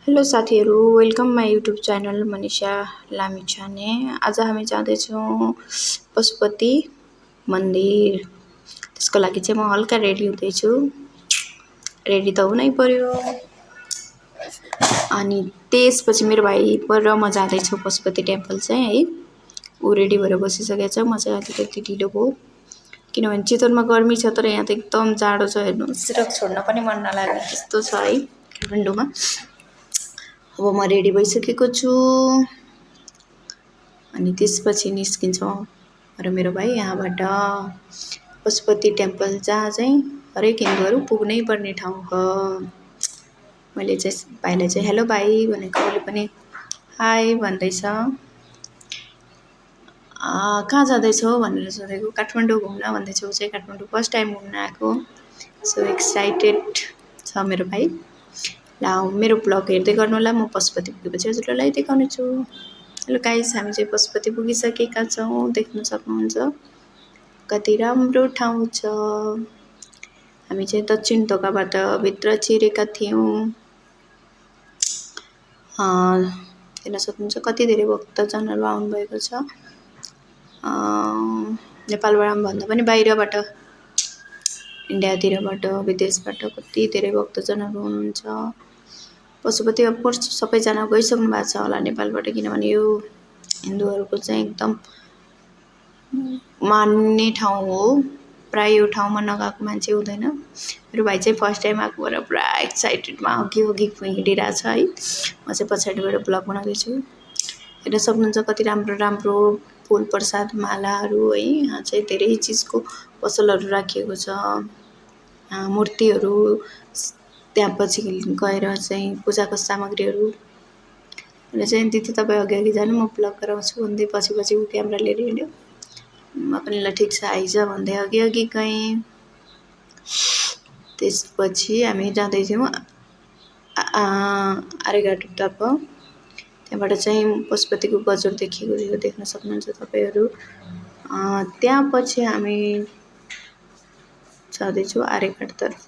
Hello साथीहरू, welcome my YouTube channel Manisha Lamichhane. आज हामी जाँदैछौँ पशुपति मन्दिर। त्यसको लागि चाहिँ म हल्का रेडी हुँदैछु। रेडी त हुनै पर्यो। अनि त्यसपछि मेरो भाइ र म जाँदैछौँ पशुपति टेम्पल चाहिँ है। ऊ रेडी भएर बसिसकेको छ, म चाहिँ अलिकति ढिलो भयो किनभने चितवनमा गर्मी छ, तर यहाँ त एकदम जाडो छ। हेर्नुहोस्, सिरक छोड्न पनि मन नलाग्ने त्यस्तो छ है काठमाडौँमा। अब म रेडी भइसकेको छु अनि त्यसपछि निस्किन्छौँ र मेरो भाइ यहाँबाट पशुपति टेम्पल, जहाँ चाहिँ हरेक हिन्दूहरू पुग्नै पर्ने ठाउँ हो। मैले चाहिँ भाइलाई चाहिँ हेलो भाइ भनेको, उसले पनि हाई भन्दैछ। कहाँ जाँदैछौ भनेर सोधेको। काठमाडौँ घुम्न भन्दैछ। ऊ चाहिँ काठमाडौँ फर्स्ट टाइम घुम्न आएको। सो एक्साइटेड छ मेरो भाइ। ल मेरो ब्लग हेर्दै गर्नु होला। म पशुपति पुगेपछि हजुरहरूलाई देखाउने छु। हेलो गाइस, हामी चाहिँ पशुपति पुगिसकेका छौँ। देख्न सक्नुहुन्छ कति राम्रो ठाउँ छ। हामी चाहिँ दक्षिण ढोकाबाट भित्र छिरेका थियौँ। हेर्न सक्नुहुन्छ कति धेरै भक्तजनहरू आउनुभएको छ। नेपालबाट भन्दा पनि बाहिरबाट, इन्डियातिरबाट, विदेशबाट कति धेरै भक्तजनहरू हुनुहुन्छ। पशुपति अफकोर्स सबैजना गइसक्नु भएको छ होला नेपालबाट, किनभने यो हिन्दूहरूको चाहिँ एकदम मान्ने ठाउँ हो। प्राय यो ठाउँमा नगएको मान्छे हुँदैन। मेरो भाइ चाहिँ फर्स्ट टाइम आएको भएर पुरा एक्साइटेडमा अघि हिँडिरहेको छ है। म चाहिँ पछाडिबाट ब्लग बनाउँदैछु। हेर्न सक्नुहुन्छ कति राम्रो राम्रो फुल प्रसाद मालाहरू है। यहाँ चाहिँ धेरै चिजको पसलहरू राखिएको छ। मूर्तिहरू, त्यहाँ पछि गएर चाहिँ पूजाको सामग्रीहरू। र चाहिँ दिदी तपाईँ अघि जानु, म ब्लग गराउँछु भन्दै पछि ऊ क्यामेरा लिएर हिँड्यो। म पनि ल ठिक छ आइज भन्दै अघि गएँ। त्यसपछि हामी जाँदैथ्यौँ आर्यघाटतर्फ। त्यहाँबाट चाहिँ पशुपतिको गजर देखिएको थियो, देख्न सक्नुहुन्छ तपाईँहरू। त्यहाँ पछि हामी जाँदैछौँ आर्यघाटतर्फ।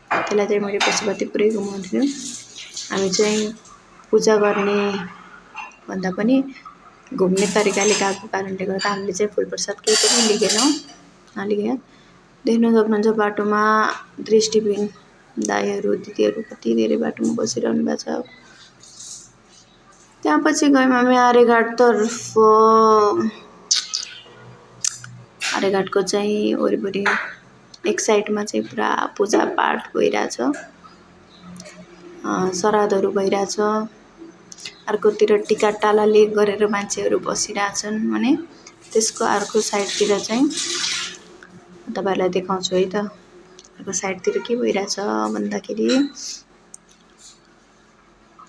त्यसलाई चाहिँ मैले पशुपति पुरै घुमाउँथ्यो। हामी चाहिँ पूजा गर्ने भन्दा पनि घुम्ने तरिकाले गएको कारणले गर्दा हामीले चाहिँ फुल प्रसाद केही पनि नलिगेँ। देख्न सक्नुहुन्छ बाटोमा दृष्टिबिन दाइहरू दिदीहरू कति धेरै बाटोमा बसिरहनु भएको छ। त्यहाँ पछि गयौँ हामी आर्यघाटतर्फ। आर्यघाटको चाहिँ वरिपरि एक साइडमा चाहिँ पुरा पूजापाठ भइरहेछ, श्राद्धहरू भइरहेछ। अर्कोतिर टिका टालाले गरेर मान्छेहरू बसिरहेछन् भने त्यसको अर्को साइडतिर चाहिँ तपाईँहरूलाई देखाउँछु है त। अर्को साइडतिर के भइरहेछ भन्दाखेरि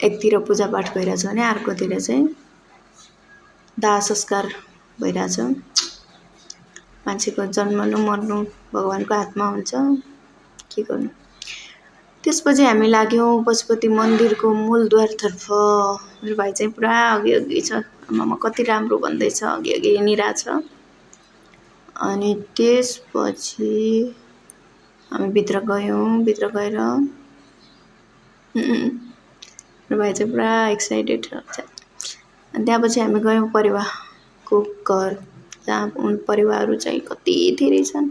एकतिर पूजापाठ भइरहेछ भने अर्कोतिर चाहिँ दाह संस्कार भइरहेछ। मान्छेको जन्मनु मर्नु भगवानको हातमा हुन्छ, के गर्नु। त्यसपछि हामी लाग्यौँ पशुपति मन्दिरको मूलद्वारतर्फ। मेरो भाइ चाहिँ पुरा अघि छ। आमामा कति राम्रो भन्दैछ, अघि हिँडिरहेछ। अनि त्यसपछि हामी भित्र गयौँ। भित्र गएर मेरो भाइ चाहिँ पुरा एक्साइटेड छ। अनि त्यहाँपछि हामी गयौँ परिवारको घर, जहाँ परिवारहरू चाहिँ कति धेरै छन्,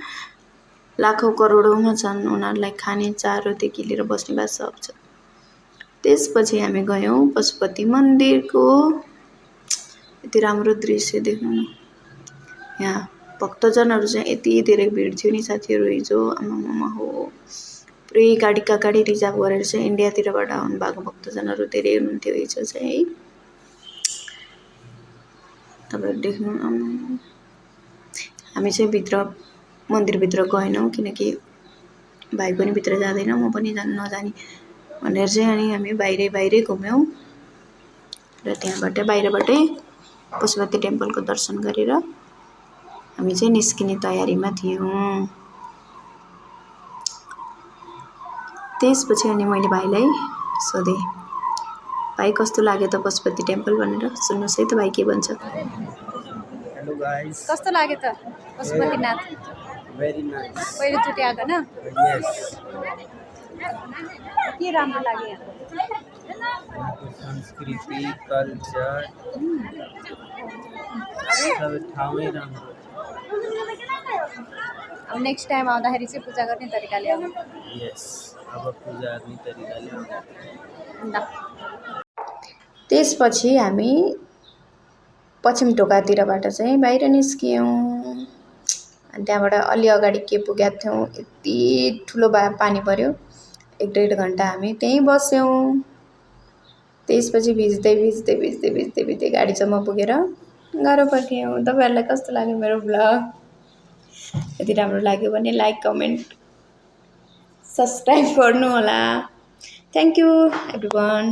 लाखौँ करोडौँमा छन्। उनीहरूलाई खाने चारोदेखि लिएर बस्ने बास सब छ। त्यसपछि हामी गयौँ पशुपति मन्दिरको। यति राम्रो दृश्य देख्नु न। यहाँ भक्तजनहरू चाहिँ यति धेरै भिड थियो नि साथीहरू हिजो। आमामा हो, पुरै गाडी रिजर्भ गरेर चाहिँ इन्डियातिरबाट आउनुभएको भक्तजनहरू धेरै हुनुहुन्थ्यो हिजो चाहिँ है। तपाईँहरू देख्नु। हामी चाहिँ मन्दिरभित्र गएनौँ किनकि भाइ पनि भित्र जाँदैन, म पनि नजाने भनेर चाहिँ अनि हामी बाहिरै घुम्यौँ। र त्यहाँबाट बाहिरबाटै पशुपति टेम्पलको दर्शन गरेर हामी चाहिँ निस्किने तयारीमा थियौँ। त्यसपछि अनि मैले भाइलाई सोधेँ, भाइ कस्तो लाग्यो त पशुपति टेम्पल भनेर। सुन्नुहोस् है त भाइ के भन्छ। हेलो गाइस, कस्तो लाग्यो त पशुपतिनाथ? Very nice. पहिलोचोटि आएको न? यस। के राम्रो लाग्यो यहाँ? यहाँको संस्कृति कल्चर सबै ठाउँै राम्रो अब नेक्स्ट टाइम आउँदाखेरि चाहिँ पूजा गर्ने तरिकाले आउनु छ यस अब पूजा गर्ने तरिकाले आउँछ ल त्यसपछि हामी पश्चिम ढोकातिरबाट चाहिँ बाहिर निस्क्यौँ अनि त्यहाँबाट अलि अगाडि के पुगेका थियौँ यति ठुलो पानी पर्यो 1-1.5 घन्टा हामी त्यहीँ बस्यौँ त्यसपछि भिज्दै गाडीसम्म पुगेर घर फर्क्यौँ तपाईँहरूलाई कस्तो लाग्यो मेरो भ्लग यदि राम्रो लाग्यो भने लाइक कमेन्ट सब्सक्राइब गर्नु होला थ्याङ्क यू एभ्रिवान